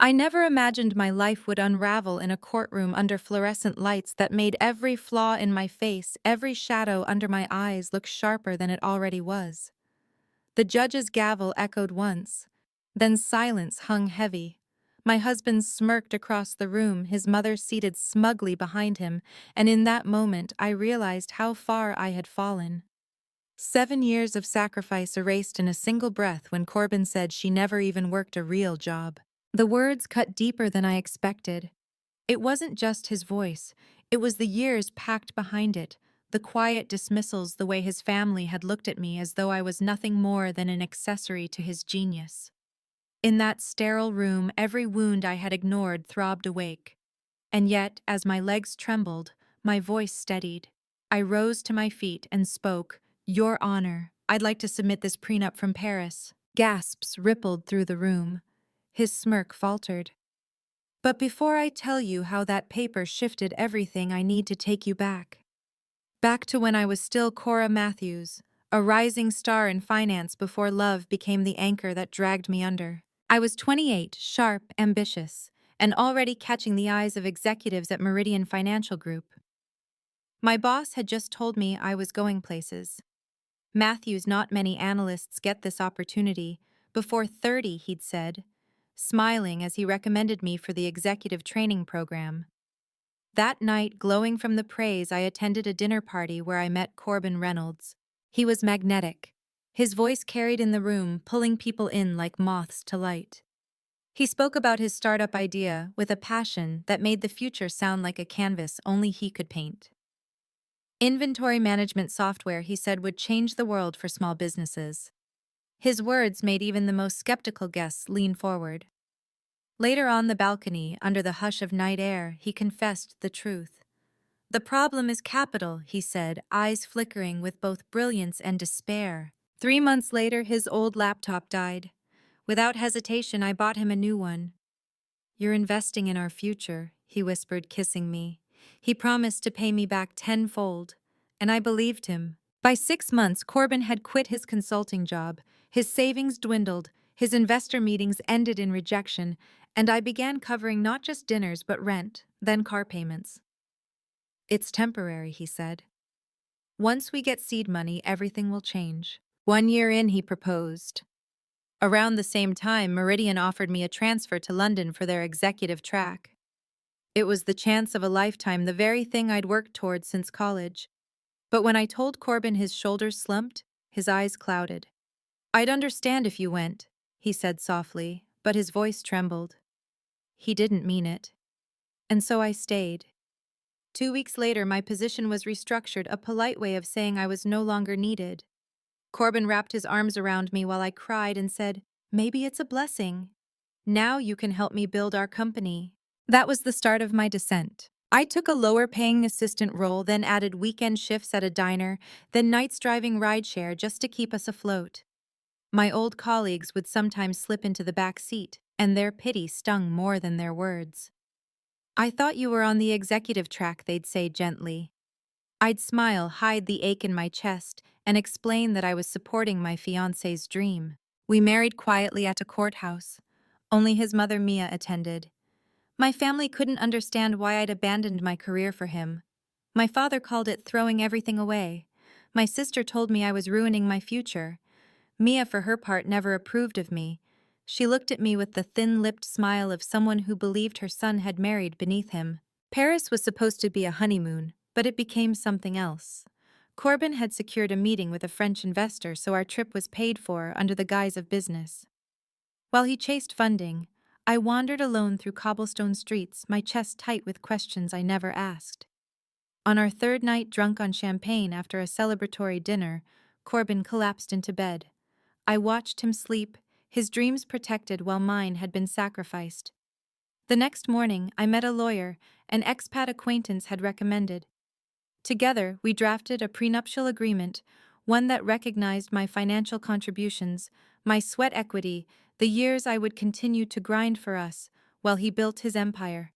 I never imagined my life would unravel in a courtroom under fluorescent lights that made every flaw in my face, every shadow under my eyes look sharper than it already was. The judge's gavel echoed once. Then silence hung heavy. My husband smirked across the room, his mother seated smugly behind him, and in that moment I realized how far I had fallen. 7 years of sacrifice erased in a single breath when Corbin said she never even worked a real job. The words cut deeper than I expected. It wasn't just his voice, it was the years packed behind it, the quiet dismissals, the way his family had looked at me as though I was nothing more than an accessory to his genius. In that sterile room, every wound I had ignored throbbed awake. And yet, as my legs trembled, my voice steadied. I rose to my feet and spoke, "Your Honor, I'd like to submit this prenup from Paris." Gasps rippled through the room. His smirk faltered. "But before I tell you how that paper shifted everything, I need to take you back. Back to when I was still Cora Matthews, a rising star in finance before love became the anchor that dragged me under. I was 28, sharp, ambitious, and already catching the eyes of executives at Meridian Financial Group. My boss had just told me I was going places. Matthews, not many analysts get this opportunity. Before 30, he'd said, smiling as he recommended me for the executive training program. That night, glowing from the praise, I attended a dinner party where I met Corbin Reynolds. He was magnetic. His voice carried in the room, pulling people in like moths to light. He spoke about his startup idea with a passion that made the future sound like a canvas only he could paint. Inventory management software, he said, would change the world for small businesses. His words made even the most skeptical guests lean forward. Later on the balcony, under the hush of night air, he confessed the truth. "The problem is capital," he said, eyes flickering with both brilliance and despair. 3 months later, his old laptop died. Without hesitation, I bought him a new one. "You're investing in our future," he whispered, kissing me. He promised to pay me back tenfold, and I believed him. By 6 months, Corbin had quit his consulting job. His savings dwindled, his investor meetings ended in rejection, and I began covering not just dinners but rent, then car payments. "It's temporary," he said. "Once we get seed money, everything will change." 1 year in, he proposed. Around the same time, Meridian offered me a transfer to London for their executive track. It was the chance of a lifetime, the very thing I'd worked toward since college. But when I told Corbin, his shoulders slumped, his eyes clouded. "I'd understand if you went," he said softly, but his voice trembled. He didn't mean it. And so I stayed. 2 weeks later, my position was restructured, a polite way of saying I was no longer needed. Corbin wrapped his arms around me while I cried and said, "Maybe it's a blessing. Now you can help me build our company." That was the start of my descent. I took a lower-paying assistant role, then added weekend shifts at a diner, then nights driving rideshare just to keep us afloat. My old colleagues would sometimes slip into the back seat, and their pity stung more than their words. "I thought you were on the executive track," they'd say gently. I'd smile, hide the ache in my chest, and explain that I was supporting my fiancé's dream. We married quietly at a courthouse. Only his mother, Mia, attended. My family couldn't understand why I'd abandoned my career for him. My father called it throwing everything away. My sister told me I was ruining my future. Mia, for her part, never approved of me. She looked at me with the thin-lipped smile of someone who believed her son had married beneath him. Paris was supposed to be a honeymoon, but it became something else. Corbin had secured a meeting with a French investor, so our trip was paid for under the guise of business. While he chased funding, I wandered alone through cobblestone streets, my chest tight with questions I never asked. On our third night, drunk on champagne after a celebratory dinner, Corbin collapsed into bed. I watched him sleep, his dreams protected while mine had been sacrificed. The next morning, I met a lawyer an expat acquaintance had recommended. Together, we drafted a prenuptial agreement, one that recognized my financial contributions, my sweat equity, the years I would continue to grind for us, while he built his empire.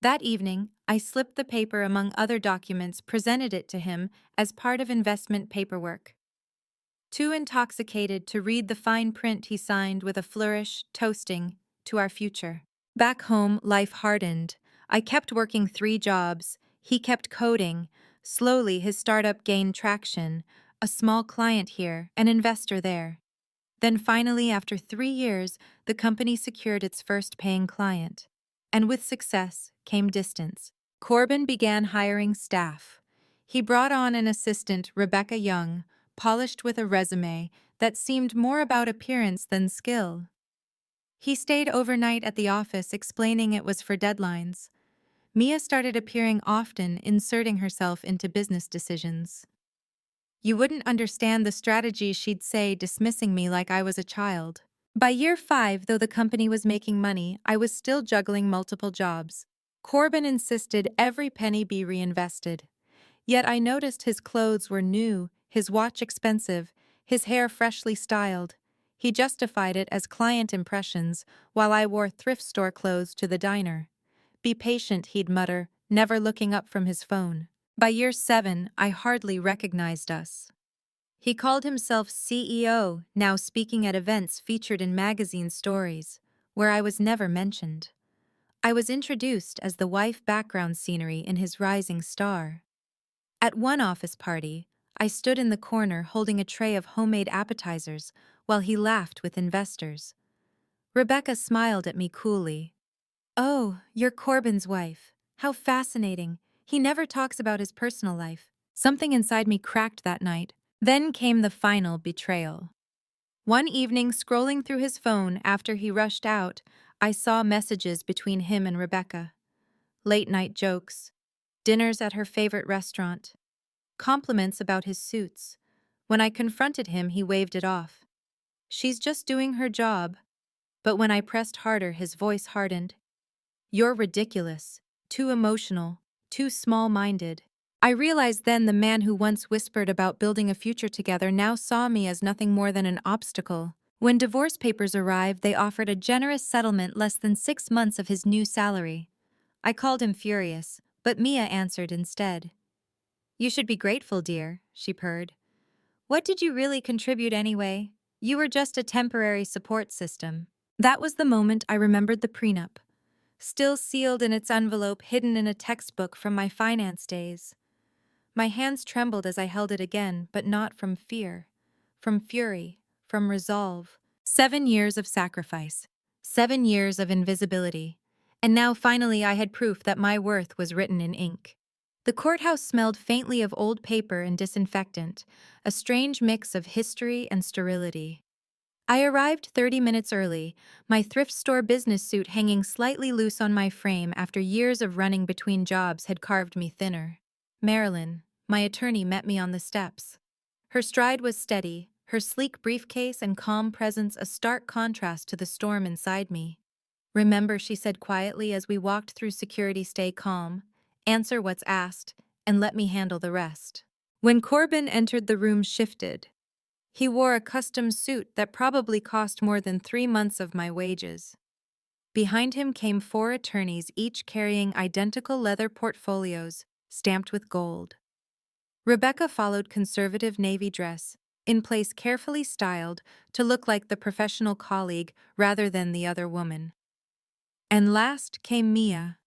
That evening, I slipped the paper among other documents, presented it to him as part of investment paperwork. Too intoxicated to read the fine print, he signed with a flourish, toasting to our future. Back home, life hardened. I kept working 3 jobs. He kept coding. Slowly, his startup gained traction. A small client here, an investor there. Then finally, after 3 years, the company secured its first paying client. And with success came distance. Corbin began hiring staff. He brought on an assistant, Rebecca Young, polished with a resume that seemed more about appearance than skill. He stayed overnight at the office explaining it was for deadlines. Mia started appearing often, inserting herself into business decisions. You wouldn't understand the strategy, she'd say, dismissing me like I was a child. By year 5, though the company was making money, I was still juggling multiple jobs. Corbin insisted every penny be reinvested. Yet I noticed his clothes were new, his watch expensive, his hair freshly styled. He justified it as client impressions, while I wore thrift store clothes to the diner. Be patient, he'd mutter, never looking up from his phone. By year 7, I hardly recognized us. He called himself CEO, now speaking at events featured in magazine stories, where I was never mentioned. I was introduced as the wife background scenery in his rising star. At one office party, I stood in the corner holding a tray of homemade appetizers while he laughed with investors. Rebecca smiled at me coolly. "Oh, you're Corbin's wife. How fascinating. He never talks about his personal life." Something inside me cracked that night. Then came the final betrayal. One evening, scrolling through his phone after he rushed out, I saw messages between him and Rebecca. Late-night jokes, dinners at her favorite restaurant, compliments about his suits. When I confronted him, he waved it off. "She's just doing her job." But when I pressed harder, his voice hardened. "You're ridiculous, too emotional, too small-minded." I realized then the man who once whispered about building a future together now saw me as nothing more than an obstacle. When divorce papers arrived, they offered a generous settlement less than 6 months of his new salary. I called him furious, but Mia answered instead. "You should be grateful, dear," she purred. "What did you really contribute anyway? You were just a temporary support system." That was the moment I remembered the prenup, still sealed in its envelope hidden in a textbook from my finance days. My hands trembled as I held it again, but not from fear, from fury, from resolve. 7 years of sacrifice, 7 years of invisibility, and now finally I had proof that my worth was written in ink. The courthouse smelled faintly of old paper and disinfectant, a strange mix of history and sterility. I arrived 30 minutes early, my thrift store business suit hanging slightly loose on my frame after years of running between jobs had carved me thinner. Marilyn, my attorney, met me on the steps. Her stride was steady, her sleek briefcase and calm presence a stark contrast to the storm inside me. "Remember," she said quietly as we walked through security, "stay calm, answer what's asked, and let me handle the rest." When Corbin entered, the room shifted. He wore a custom suit that probably cost more than 3 months of my wages. Behind him came 4 attorneys, each carrying identical leather portfolios, stamped with gold. Rebecca followed, conservative navy dress, in place carefully styled to look like the professional colleague rather than the other woman. And last came Mia.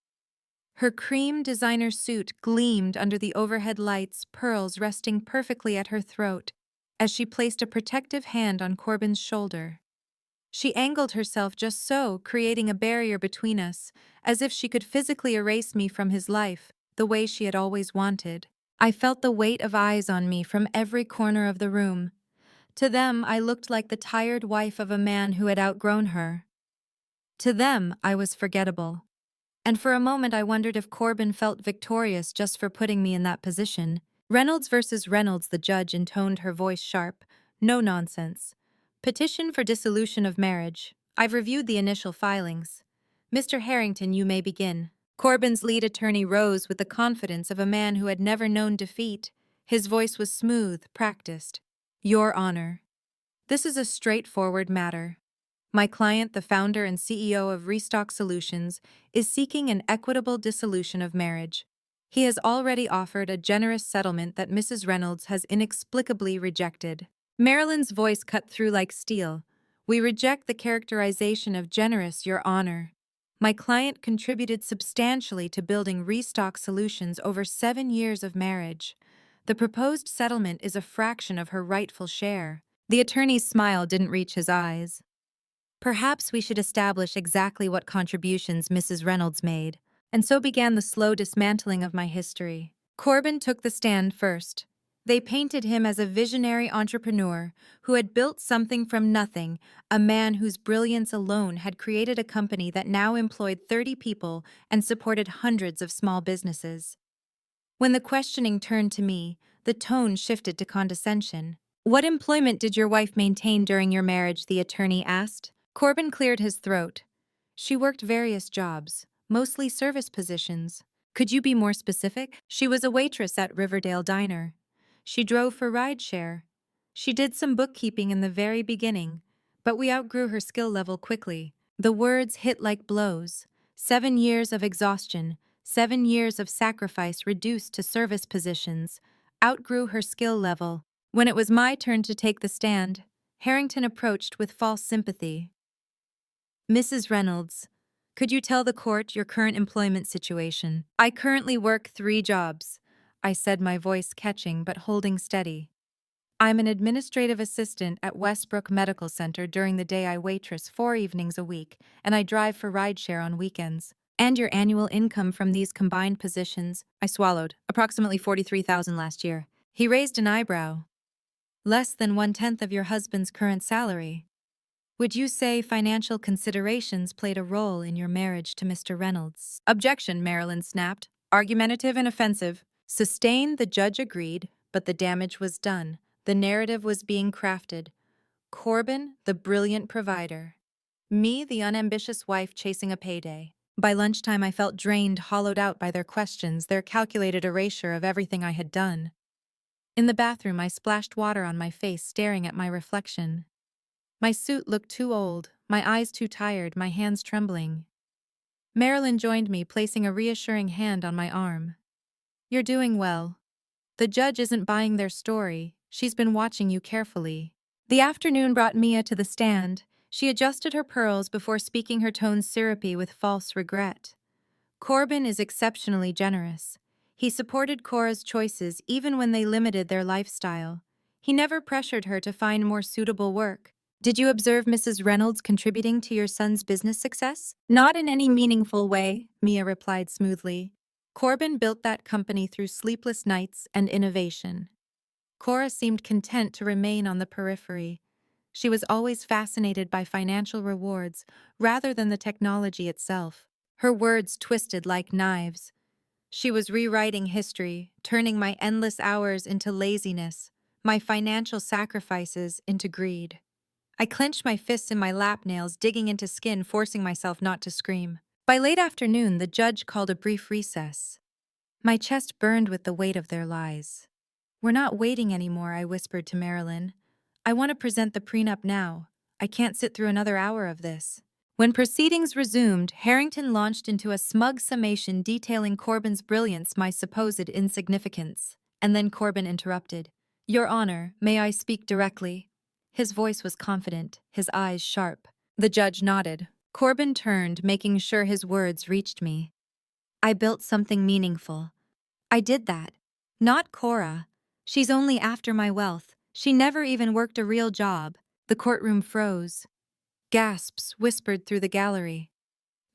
Her cream designer suit gleamed under the overhead lights, pearls resting perfectly at her throat, as she placed a protective hand on Corbin's shoulder. She angled herself just so, creating a barrier between us, as if she could physically erase me from his life, the way she had always wanted. I felt the weight of eyes on me from every corner of the room. To them, I looked like the tired wife of a man who had outgrown her. To them, I was forgettable. And for a moment I wondered if Corbin felt victorious just for putting me in that position. "Reynolds versus Reynolds," the judge intoned, her voice sharp. "No nonsense. Petition for dissolution of marriage. I've reviewed the initial filings. Mr. Harrington, you may begin." Corbin's lead attorney rose with the confidence of a man who had never known defeat. His voice was smooth, practiced. "Your Honor, this is a straightforward matter. My client, the founder and CEO of Restock Solutions, is seeking an equitable dissolution of marriage. He has already offered a generous settlement that Mrs. Reynolds has inexplicably rejected." Marilyn's voice cut through like steel. We reject the characterization of generous, Your Honor. My client contributed substantially to building Restock Solutions over 7 years of marriage. The proposed settlement is a fraction of her rightful share. The attorney's smile didn't reach his eyes. Perhaps we should establish exactly what contributions Mrs. Reynolds made. And so began the slow dismantling of my history. Corbin took the stand first. They painted him as a visionary entrepreneur who had built something from nothing, a man whose brilliance alone had created a company that now employed 30 people and supported hundreds of small businesses. When the questioning turned to me, the tone shifted to condescension. "What employment did your wife maintain during your marriage?" the attorney asked. Corbin cleared his throat. "She worked various jobs, mostly service positions." "Could you be more specific?" "She was a waitress at Riverdale Diner. She drove for rideshare. She did some bookkeeping in the very beginning, but we outgrew her skill level quickly." The words hit like blows. 7 years of exhaustion, 7 years of sacrifice reduced to service positions, outgrew her skill level. When it was my turn to take the stand, Harrington approached with false sympathy. "Mrs. Reynolds, could you tell the court your current employment situation?" "I currently work 3 jobs," I said, my voice catching but holding steady. "I'm an administrative assistant at Westbrook Medical Center. During the day I waitress 4 evenings a week, and I drive for rideshare on weekends." "And your annual income from these combined positions?" I swallowed. "Approximately $43,000 last year." He raised an eyebrow. "Less than 1/10 of your husband's current salary. Would you say financial considerations played a role in your marriage to Mr. Reynolds?" "Objection," Marilyn snapped. "Argumentative and offensive." Sustained, the judge agreed, but the damage was done. The narrative was being crafted. Corbin, the brilliant provider. Me, the unambitious wife chasing a payday. By lunchtime I felt drained, hollowed out by their questions, their calculated erasure of everything I had done. In the bathroom I splashed water on my face, staring at my reflection. My suit looked too old, my eyes too tired, my hands trembling. Marilyn joined me, placing a reassuring hand on my arm. "You're doing well. The judge isn't buying their story. She's been watching you carefully." The afternoon brought Mia to the stand. She adjusted her pearls before speaking, her tones syrupy with false regret. "Corbin is exceptionally generous. He supported Cora's choices even when they limited their lifestyle. He never pressured her to find more suitable work." "Did you observe Mrs. Reynolds contributing to your son's business success?" "Not in any meaningful way," Mia replied smoothly. "Corbin built that company through sleepless nights and innovation." Cora seemed content to remain on the periphery. She was always fascinated by financial rewards rather than the technology itself. Her words twisted like knives. She was rewriting history, turning my endless hours into laziness, my financial sacrifices into greed. I clenched my fists in my lap, nails digging into skin, forcing myself not to scream. By late afternoon, the judge called a brief recess. My chest burned with the weight of their lies. "We're not waiting anymore," I whispered to Marilyn. "I want to present the prenup now. I can't sit through another hour of this." When proceedings resumed, Harrington launched into a smug summation detailing Corbin's brilliance, my supposed insignificance. And then Corbin interrupted. "Your Honor, may I speak directly?" His voice was confident, his eyes sharp. The judge nodded. Corbin turned, making sure his words reached me. "I built something meaningful. I did that. Not Cora. She's only after my wealth. She never even worked a real job." The courtroom froze. Gasps whispered through the gallery.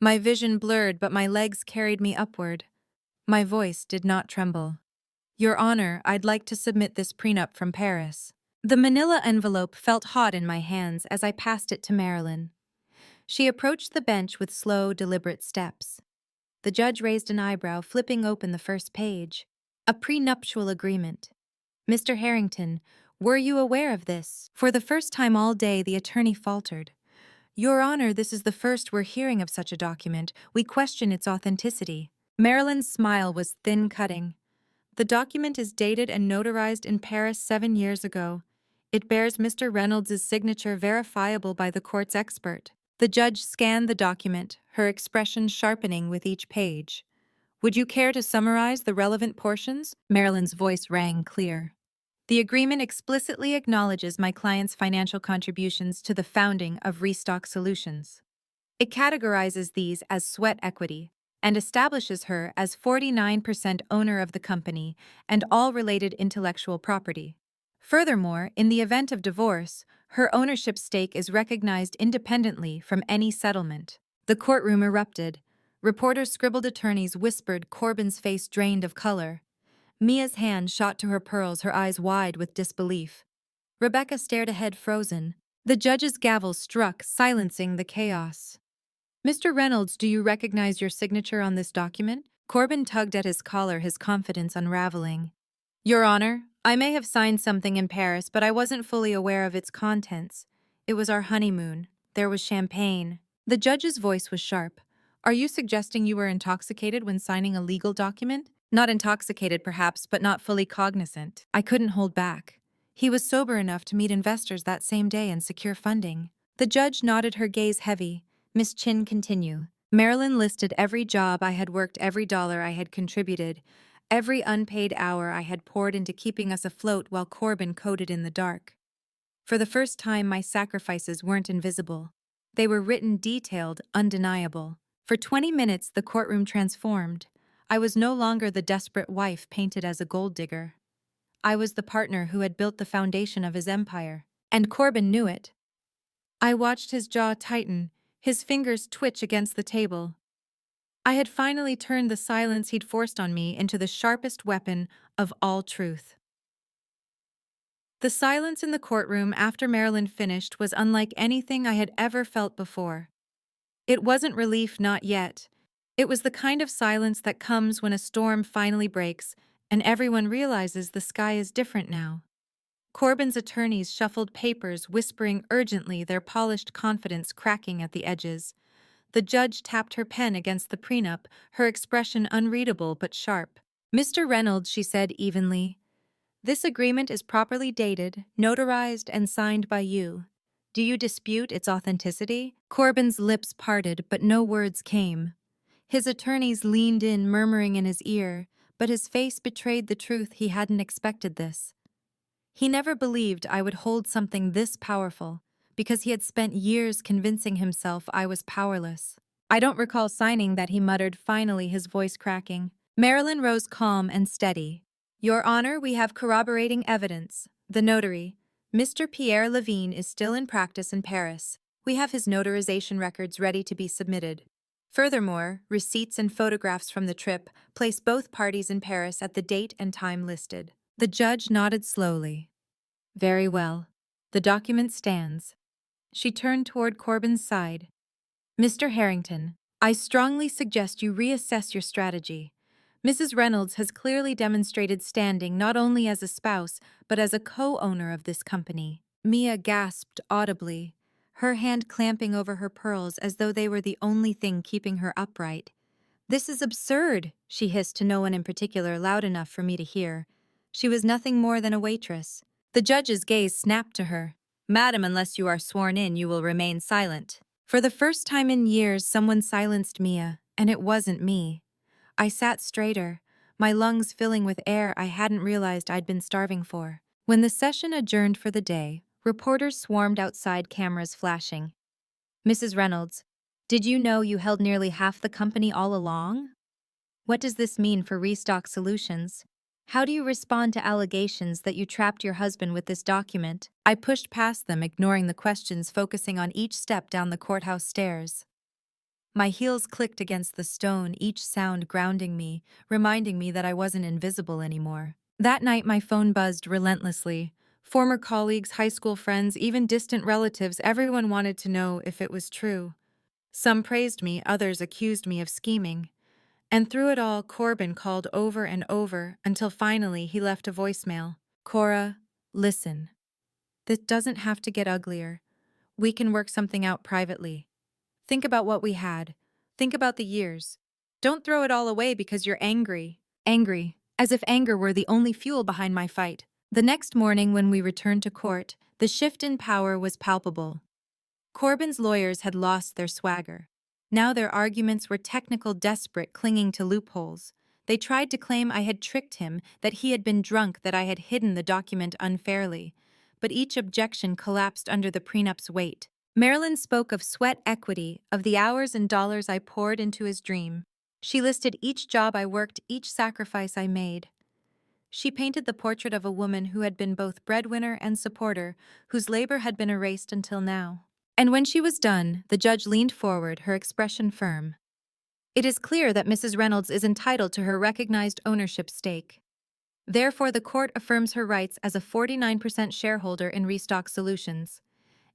My vision blurred, but my legs carried me upward. My voice did not tremble. "Your Honor, I'd like to submit this prenup from Paris." The manila envelope felt hot in my hands as I passed it to Marilyn. She approached the bench with slow, deliberate steps. The judge raised an eyebrow, flipping open the first page. A prenuptial agreement. "Mr. Harrington, were you aware of this?" For the first time all day, the attorney faltered. "Your Honor, this is the first we're hearing of such a document. We question its authenticity." Marilyn's smile was thin-cutting. "The document is dated and notarized in Paris 7 years ago. It bears Mr. Reynolds' signature, verifiable by the court's expert." The judge scanned the document, her expression sharpening with each page. "Would you care to summarize the relevant portions?" Marilyn's voice rang clear. The agreement explicitly acknowledges my client's financial contributions to the founding of Restock Solutions. It categorizes these as sweat equity and establishes her as 49% owner of the company and all related intellectual property. Furthermore, in the event of divorce, her ownership stake is recognized independently from any settlement. The courtroom erupted. Reporters scribbled, attorneys whispered, Corbin's face drained of color. Mia's hand shot to her pearls, her eyes wide with disbelief. Rebecca stared ahead, frozen. The judge's gavel struck, silencing the chaos. Mr. Reynolds, do you recognize your signature on this document? Corbin tugged at his collar, his confidence unraveling. Your Honor, I may have signed something in Paris, but I wasn't fully aware of its contents. It was our honeymoon. There was champagne. The judge's voice was sharp. Are you suggesting you were intoxicated when signing a legal document? Not intoxicated, perhaps, but not fully cognizant. I couldn't hold back. He was sober enough to meet investors that same day and secure funding. The judge nodded, her gaze heavy. Miss Chin, continue. Marilyn listed every job I had worked, every dollar I had contributed, every unpaid hour I had poured into keeping us afloat while Corbin coded in the dark. For the first time, my sacrifices weren't invisible. They were written, detailed, undeniable. For 20 minutes, the courtroom transformed. I was no longer the desperate wife painted as a gold digger. I was the partner who had built the foundation of his empire. And Corbin knew it. I watched his jaw tighten, his fingers twitch against the table. I had finally turned the silence he'd forced on me into the sharpest weapon of all truth. The silence in the courtroom after Marilyn finished was unlike anything I had ever felt before. It wasn't relief, not yet. It was the kind of silence that comes when a storm finally breaks and everyone realizes the sky is different now. Corbin's attorneys shuffled papers, whispering urgently, their polished confidence cracking at the edges. The judge tapped her pen against the prenup, her expression unreadable but sharp. Mr. Reynolds, she said evenly, this agreement is properly dated, notarized, and signed by you. Do you dispute its authenticity? Corbin's lips parted, but no words came. His attorneys leaned in, murmuring in his ear, but his face betrayed the truth. He hadn't expected this. He never believed I would hold something this powerful, because he had spent years convincing himself I was powerless. I don't recall signing that, he muttered, finally, his voice cracking. Marilyn rose calm and steady. Your Honor, we have corroborating evidence. The notary, Mr. Pierre Levine, is still in practice in Paris. We have his notarization records ready to be submitted. Furthermore, receipts and photographs from the trip place both parties in Paris at the date and time listed. The judge nodded slowly. Very well. The document stands. She turned toward Corbin's side. Mr. Harrington, I strongly suggest you reassess your strategy. Mrs. Reynolds has clearly demonstrated standing not only as a spouse, but as a co-owner of this company. Mia gasped audibly, her hand clamping over her pearls as though they were the only thing keeping her upright. This is absurd, she hissed to no one in particular, loud enough for me to hear. She was nothing more than a waitress. The judge's gaze snapped to her. Madam, unless you are sworn in, you will remain silent. For the first time in years, someone silenced Mia, and it wasn't me. I sat straighter, my lungs filling with air I hadn't realized I'd been starving for. When the session adjourned for the day, reporters swarmed outside, cameras flashing. Mrs. Reynolds, did you know you held nearly half the company all along? What does this mean for Restock Solutions? How do you respond to allegations that you trapped your husband with this document? I pushed past them, ignoring the questions, focusing on each step down the courthouse stairs. My heels clicked against the stone, each sound grounding me, reminding me that I wasn't invisible anymore. That night, my phone buzzed relentlessly. Former colleagues, high school friends, even distant relatives, everyone wanted to know if it was true. Some praised me, others accused me of scheming. And through it all, Corbin called over and over until finally he left a voicemail. Cora, listen. This doesn't have to get uglier. We can work something out privately. Think about what we had. Think about the years. Don't throw it all away because you're angry. Angry, as if anger were the only fuel behind my fight. The next morning when we returned to court, the shift in power was palpable. Corbin's lawyers had lost their swagger. Now their arguments were technical, desperate, clinging to loopholes. They tried to claim I had tricked him, that he had been drunk, that I had hidden the document unfairly. But each objection collapsed under the prenup's weight. Marilyn spoke of sweat equity, of the hours and dollars I poured into his dream. She listed each job I worked, each sacrifice I made. She painted the portrait of a woman who had been both breadwinner and supporter, whose labor had been erased until now. And when she was done, the judge leaned forward, her expression firm. It is clear that Mrs. Reynolds is entitled to her recognized ownership stake. Therefore, the court affirms her rights as a 49% shareholder in Restock Solutions.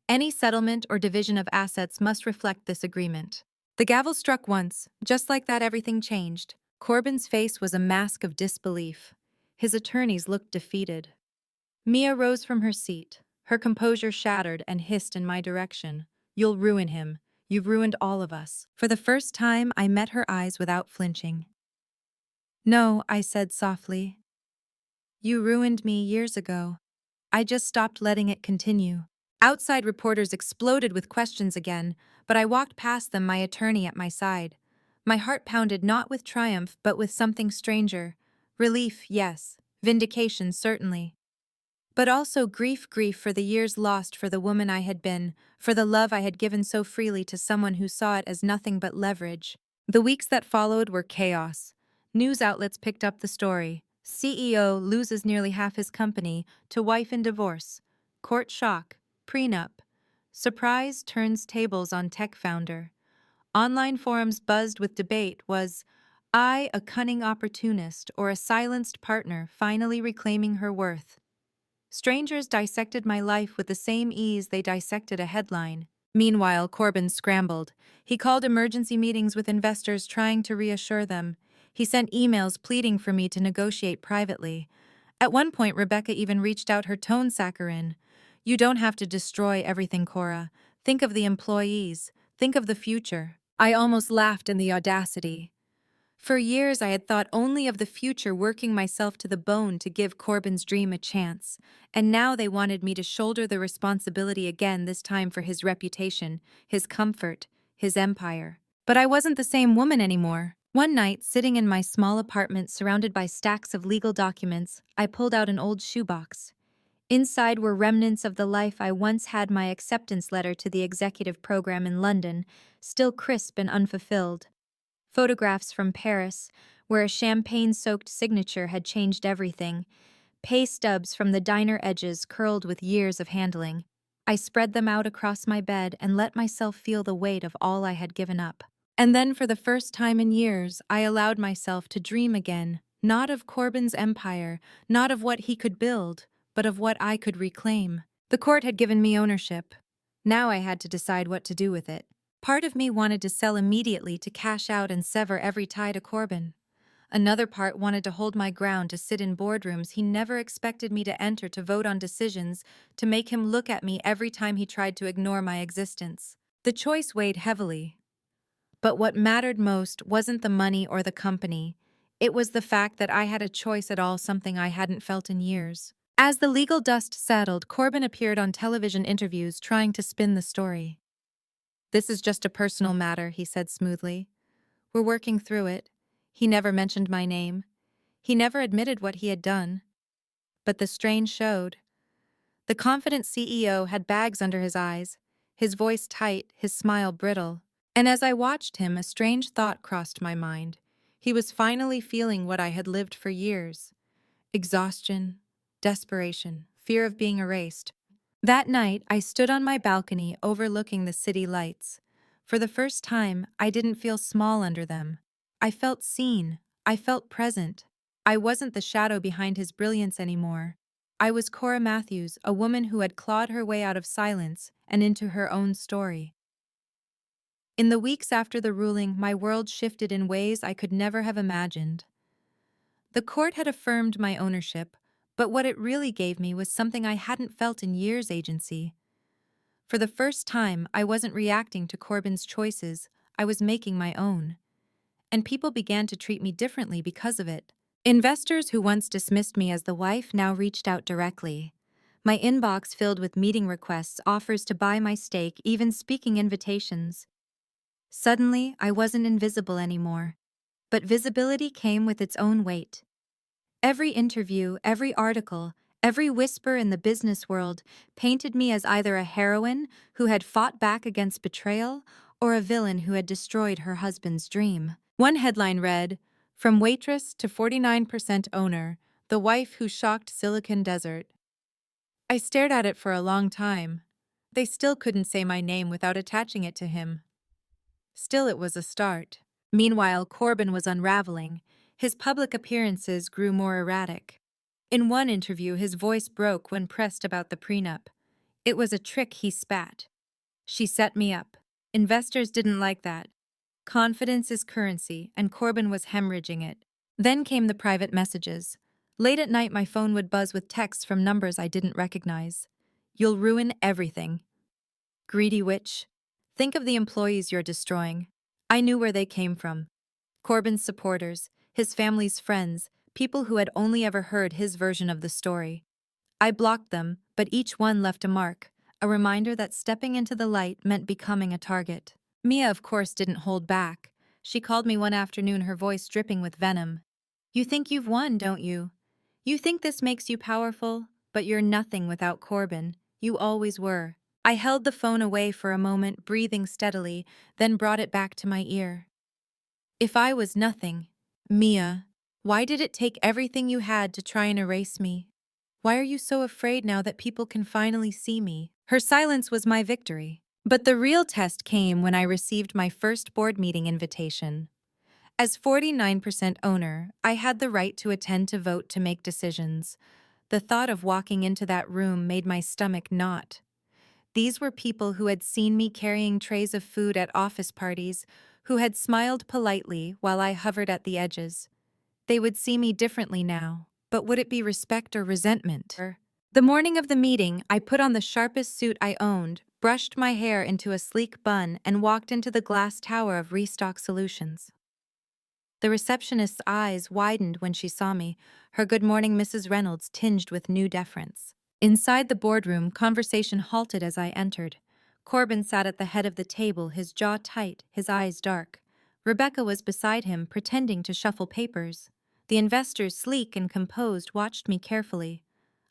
Any settlement or division of assets must reflect this agreement. The gavel struck once. Just like that, everything changed. Corbin's face was a mask of disbelief. His attorneys looked defeated. Mia rose from her seat, her composure shattered, and hissed in my direction. "You'll ruin him. You've ruined all of us." For the first time, I met her eyes without flinching. "No," I said softly. "You ruined me years ago. I just stopped letting it continue." Outside reporters exploded with questions again, but I walked past them, my attorney at my side. My heart pounded not with triumph, but with something stranger. Relief, yes. Vindication, certainly. But also grief for the years lost, for the woman I had been, for the love I had given so freely to someone who saw it as nothing but leverage. The weeks that followed were chaos. News outlets picked up the story. CEO loses nearly half his company to wife in divorce. Court shock. Prenup. Surprise turns tables on tech founder. Online forums buzzed with debate. Was I a cunning opportunist or a silenced partner finally reclaiming her worth? Strangers dissected my life with the same ease they dissected a headline. Meanwhile, Corbin scrambled. He called emergency meetings with investors, trying to reassure them. He sent emails pleading for me to negotiate privately. At one point, Rebecca even reached out, her tone saccharine. "You don't have to destroy everything, Cora. Think of the employees. Think of the future." I almost laughed in the audacity. For years, I had thought only of the future, working myself to the bone to give Corbin's dream a chance. And now they wanted me to shoulder the responsibility again, this time for his reputation, his comfort, his empire. But I wasn't the same woman anymore. One night, sitting in my small apartment surrounded by stacks of legal documents, I pulled out an old shoebox. Inside were remnants of the life I once had, my acceptance letter to the executive program in London, still crisp and unfulfilled. Photographs from Paris, where a champagne-soaked signature had changed everything. Pay stubs from the diner edges curled with years of handling. I spread them out across my bed and let myself feel the weight of all I had given up. And then, for the first time in years, I allowed myself to dream again, not of Corbin's empire, not of what he could build, but of what I could reclaim. The court had given me ownership. Now I had to decide what to do with it. Part of me wanted to sell immediately, to cash out and sever every tie to Corbin. Another part wanted to hold my ground, to sit in boardrooms he never expected me to enter, to vote on decisions, to make him look at me every time he tried to ignore my existence. The choice weighed heavily. But what mattered most wasn't the money or the company. It was the fact that I had a choice at all, something I hadn't felt in years. As the legal dust settled, Corbin appeared on television interviews, trying to spin the story. "This is just a personal matter," he said smoothly. "We're working through it." He never mentioned my name. He never admitted what he had done. But the strain showed. The confident CEO had bags under his eyes, his voice tight, his smile brittle. And as I watched him, a strange thought crossed my mind. He was finally feeling what I had lived for years. Exhaustion, desperation, fear of being erased. That night, I stood on my balcony overlooking the city lights. For the first time, I didn't feel small under them. I felt seen. I felt present. I wasn't the shadow behind his brilliance anymore. I was Cora Matthews, a woman who had clawed her way out of silence and into her own story. In the weeks after the ruling, my world shifted in ways I could never have imagined. The court had affirmed my ownership, but what it really gave me was something I hadn't felt in years: agency. For the first time, I wasn't reacting to Corbin's choices, I was making my own. And people began to treat me differently because of it. Investors who once dismissed me as the wife now reached out directly. My inbox filled with meeting requests, offers to buy my stake, even speaking invitations. Suddenly, I wasn't invisible anymore. But visibility came with its own weight. Every interview, every article, every whisper in the business world painted me as either a heroine who had fought back against betrayal or a villain who had destroyed her husband's dream. One headline read, "From waitress to 49% owner, the wife who shocked Silicon Desert." I stared at it for a long time. They still couldn't say my name without attaching it to him. Still, it was a start. Meanwhile, Corbin was unraveling. His public appearances grew more erratic. In one interview, his voice broke when pressed about the prenup. It was a trick, he spat. She set me up. Investors didn't like that. Confidence is currency, and Corbin was hemorrhaging it. Then came the private messages. Late at night, my phone would buzz with texts from numbers I didn't recognize. "You'll ruin everything. Greedy witch. Think of the employees you're destroying." I knew where they came from. Corbin's supporters, his family's friends, people who had only ever heard his version of the story. I blocked them, but each one left a mark, a reminder that stepping into the light meant becoming a target. Mia, of course, didn't hold back. She called me one afternoon, her voice dripping with venom. "You think you've won, don't you? You think this makes you powerful, but you're nothing without Corbin. You always were." I held the phone away for a moment, breathing steadily, then brought it back to my ear. "If I was nothing, Mia, why did it take everything you had to try and erase me? Why are you so afraid now that people can finally see me?" Her silence was my victory. But the real test came when I received my first board meeting invitation. As 49% owner, I had the right to attend, to vote, to make decisions. The thought of walking into that room made my stomach knot. These were people who had seen me carrying trays of food at office parties, who had smiled politely while I hovered at the edges. They would see me differently now, but would it be respect or resentment? The morning of the meeting, I put on the sharpest suit I owned, brushed my hair into a sleek bun, and walked into the glass tower of Restock Solutions. The receptionist's eyes widened when she saw me, her "Good morning, Mrs. Reynolds" tinged with new deference. Inside the boardroom, conversation halted as I entered. Corbin sat at the head of the table, his jaw tight, his eyes dark. Rebecca was beside him, pretending to shuffle papers. The investors, sleek and composed, watched me carefully.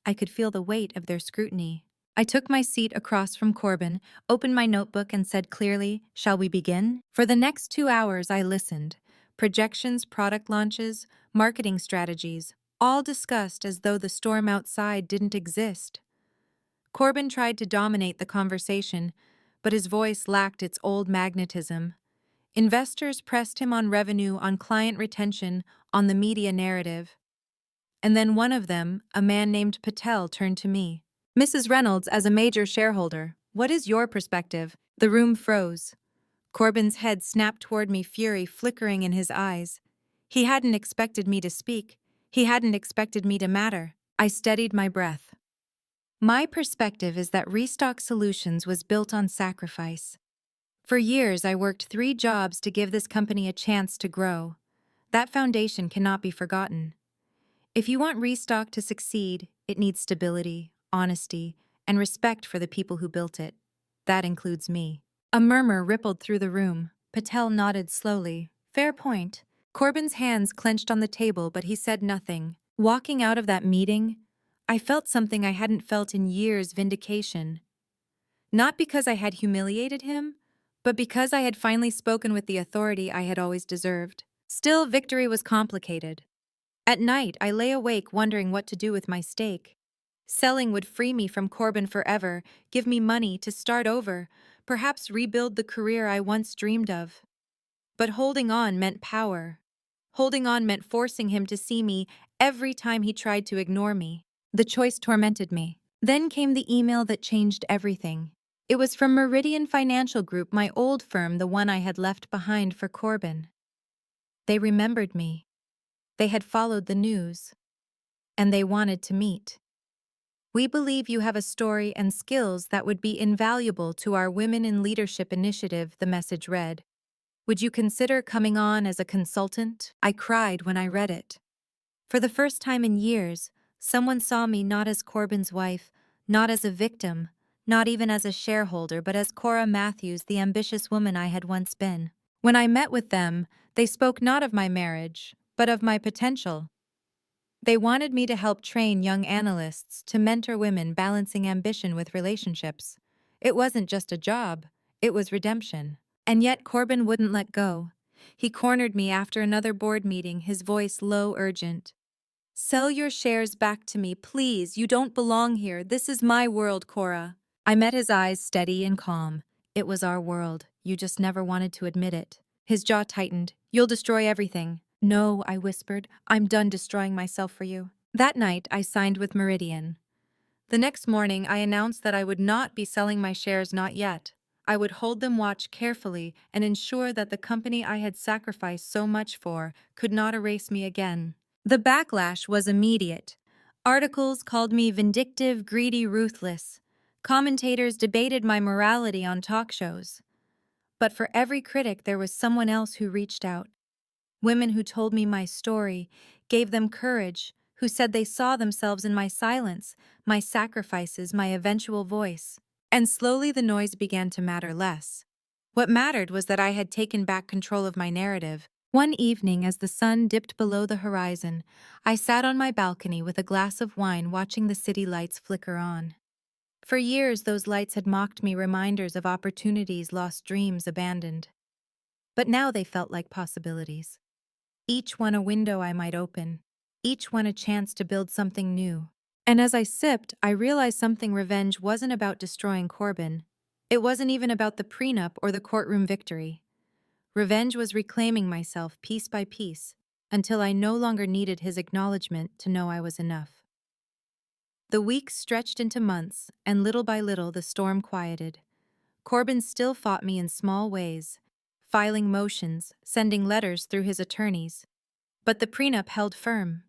I could feel the weight of their scrutiny. I took my seat across from Corbin, opened my notebook, and said clearly, "Shall we begin?" For the next 2 hours I listened. Projections, product launches, marketing strategies, all discussed as though the storm outside didn't exist. Corbin tried to dominate the conversation, but his voice lacked its old magnetism. Investors pressed him on revenue, on client retention, on the media narrative. And then one of them, a man named Patel, turned to me. "Mrs. Reynolds, as a major shareholder, what is your perspective?" The room froze. Corbin's head snapped toward me, fury flickering in his eyes. He hadn't expected me to speak. He hadn't expected me to matter. I steadied my breath. "My perspective is that Restock Solutions was built on sacrifice. For years, I worked 3 jobs to give this company a chance to grow. That foundation cannot be forgotten. If you want Restock to succeed, it needs stability, honesty, and respect for the people who built it. That includes me." A murmur rippled through the room. Patel nodded slowly. "Fair point." Corbin's hands clenched on the table, but he said nothing. Walking out of that meeting, I felt something I hadn't felt in years: vindication. Not because I had humiliated him, but because I had finally spoken with the authority I had always deserved. Still, victory was complicated. At night, I lay awake wondering what to do with my stake. Selling would free me from Corbin forever, give me money to start over, perhaps rebuild the career I once dreamed of. But holding on meant power. Holding on meant forcing him to see me every time he tried to ignore me. The choice tormented me. Then came the email that changed everything. It was from Meridian Financial Group, my old firm, the one I had left behind for Corbin. They remembered me. They had followed the news. And they wanted to meet. "We believe you have a story and skills that would be invaluable to our Women in Leadership initiative," the message read. "Would you consider coming on as a consultant?" I cried when I read it. For the first time in years, someone saw me not as Corbin's wife, not as a victim, not even as a shareholder, but as Cora Matthews, the ambitious woman I had once been. When I met with them, they spoke not of my marriage, but of my potential. They wanted me to help train young analysts to mentor women balancing ambition with relationships. It wasn't just a job, it was redemption. And yet Corbin wouldn't let go. He cornered me after another board meeting, his voice low, urgent. Sell your shares back to me, please. You don't belong here. This is my world, Cora. I met his eyes steady and calm. It was our world. You just never wanted to admit it. His jaw tightened. You'll destroy everything. No, I whispered. I'm done destroying myself for you. That night, I signed with Meridian. The next morning, I announced that I would not be selling my shares, not yet. I would hold them watch carefully and ensure that the company I had sacrificed so much for could not erase me again. The backlash was immediate. Articles called me vindictive, greedy, ruthless. Commentators debated my morality on talk shows. But for every critic, there was someone else who reached out. Women who told me my story, gave them courage, who said they saw themselves in my silence, my sacrifices, my eventual voice. And slowly the noise began to matter less. What mattered was that I had taken back control of my narrative. One evening, as the sun dipped below the horizon, I sat on my balcony with a glass of wine watching the city lights flicker on. For years, those lights had mocked me, reminders of opportunities, lost dreams, abandoned. But now they felt like possibilities. Each one a window I might open, each one a chance to build something new. And as I sipped, I realized something. Revenge wasn't about destroying Corbin. It wasn't even about the prenup or the courtroom victory. Revenge was reclaiming myself piece by piece, until I no longer needed his acknowledgement to know I was enough. The weeks stretched into months, and little by little the storm quieted. Corbin still fought me in small ways, filing motions, sending letters through his attorneys. But the prenup held firm.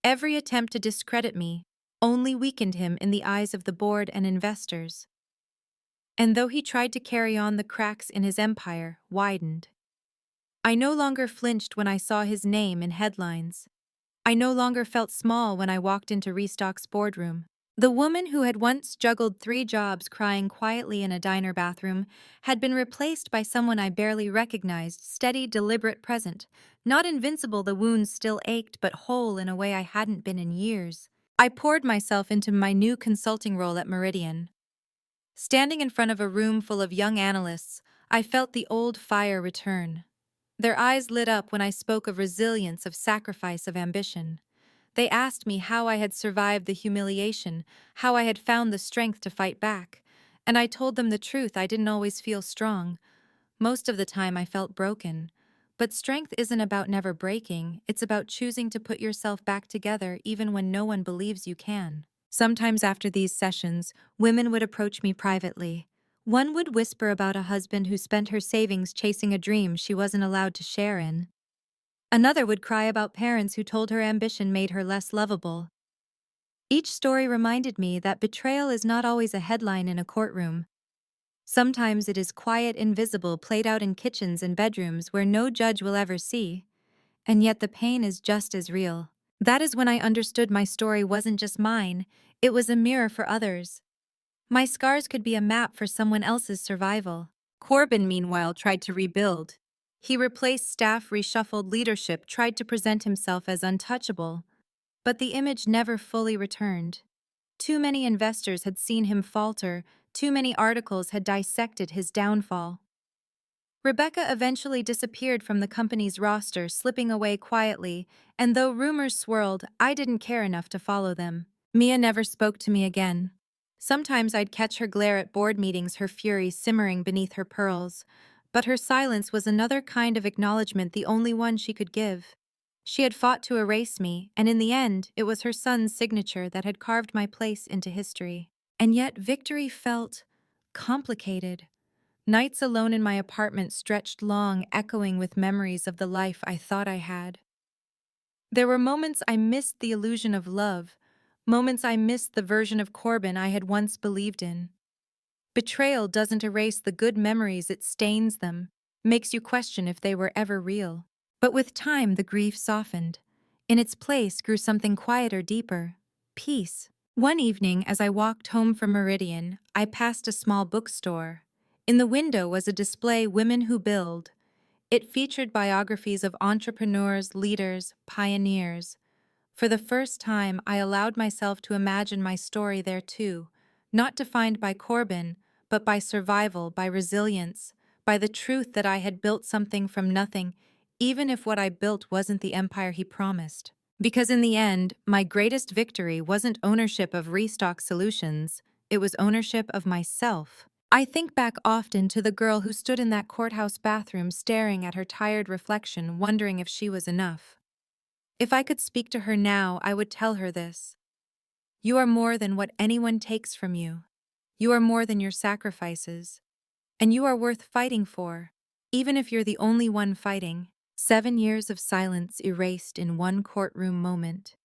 Every attempt to discredit me only weakened him in the eyes of the board and investors. And though he tried to carry on, the cracks in his empire widened. I no longer flinched when I saw his name in headlines. I no longer felt small when I walked into Restock's boardroom. The woman who had once juggled 3 jobs crying quietly in a diner bathroom had been replaced by someone I barely recognized, steady, deliberate, present. Not invincible, the wounds still ached, but whole in a way I hadn't been in years. I poured myself into my new consulting role at Meridian. Standing in front of a room full of young analysts, I felt the old fire return. Their eyes lit up when I spoke of resilience, of sacrifice, of ambition. They asked me how I had survived the humiliation, how I had found the strength to fight back. And I told them the truth. I didn't always feel strong. Most of the time I felt broken. But strength isn't about never breaking, it's about choosing to put yourself back together even when no one believes you can. Sometimes after these sessions, women would approach me privately. One would whisper about a husband who spent her savings chasing a dream she wasn't allowed to share in. Another would cry about parents who told her ambition made her less lovable. Each story reminded me that betrayal is not always a headline in a courtroom. Sometimes it is quiet, invisible, played out in kitchens and bedrooms where no judge will ever see. And yet the pain is just as real. That is when I understood my story wasn't just mine, it was a mirror for others. My scars could be a map for someone else's survival. Corbin, meanwhile, tried to rebuild. He replaced staff, reshuffled leadership, tried to present himself as untouchable. But the image never fully returned. Too many investors had seen him falter, too many articles had dissected his downfall. Rebecca eventually disappeared from the company's roster, slipping away quietly, and though rumors swirled, I didn't care enough to follow them. Mia never spoke to me again. Sometimes I'd catch her glare at board meetings, her fury simmering beneath her pearls. But her silence was another kind of acknowledgement, the only one she could give. She had fought to erase me, and in the end, it was her son's signature that had carved my place into history. And yet victory felt complicated. Nights alone in my apartment stretched long, echoing with memories of the life I thought I had. There were moments I missed the illusion of love, moments I missed the version of Corbin I had once believed in. Betrayal doesn't erase the good memories, it stains them, makes you question if they were ever real. But with time, the grief softened. In its place grew something quieter, deeper: peace. One evening, as I walked home from Meridian, I passed a small bookstore. In the window was a display, Women Who Build. It featured biographies of entrepreneurs, leaders, pioneers. For the first time, I allowed myself to imagine my story there too, not defined by Corbin, but by survival, by resilience, by the truth that I had built something from nothing, even if what I built wasn't the empire he promised. Because in the end, my greatest victory wasn't ownership of Restock Solutions, it was ownership of myself. I think back often to the girl who stood in that courthouse bathroom staring at her tired reflection, wondering if she was enough. If I could speak to her now, I would tell her this. You are more than what anyone takes from you. You are more than your sacrifices. And you are worth fighting for, even if you're the only one fighting. 7 years of silence erased in one courtroom moment.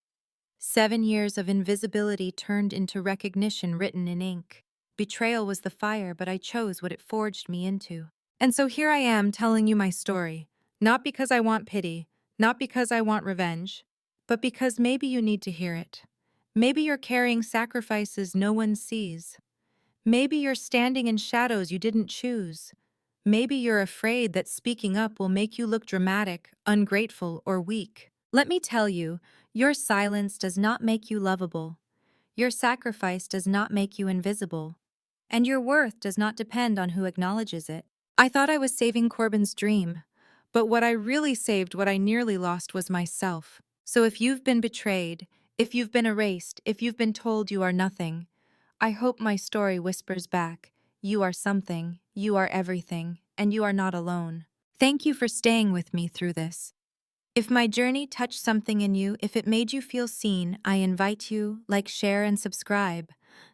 7 years of invisibility turned into recognition written in ink. Betrayal was the fire, but I chose what it forged me into. And so here I am telling you my story, not because I want pity, not because I want revenge, but because maybe you need to hear it. Maybe you're carrying sacrifices no one sees. Maybe you're standing in shadows you didn't choose. Maybe you're afraid that speaking up will make you look dramatic, ungrateful, or weak. Let me tell you, your silence does not make you lovable. Your sacrifice does not make you invisible. And your worth does not depend on who acknowledges it. I thought I was saving Corbin's dream, but what I really saved, what I nearly lost, was myself. So if you've been betrayed, if you've been erased, if you've been told you are nothing, I hope my story whispers back, you are something, you are everything, and you are not alone. Thank you for staying with me through this. If my journey touched something in you, if it made you feel seen, I invite you, like, share, and subscribe.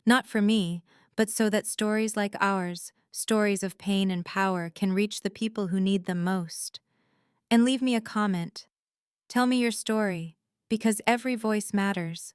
Not for me, but so that stories like ours, stories of pain and power, can reach the people who need them most. And leave me a comment. Tell me your story, because every voice matters.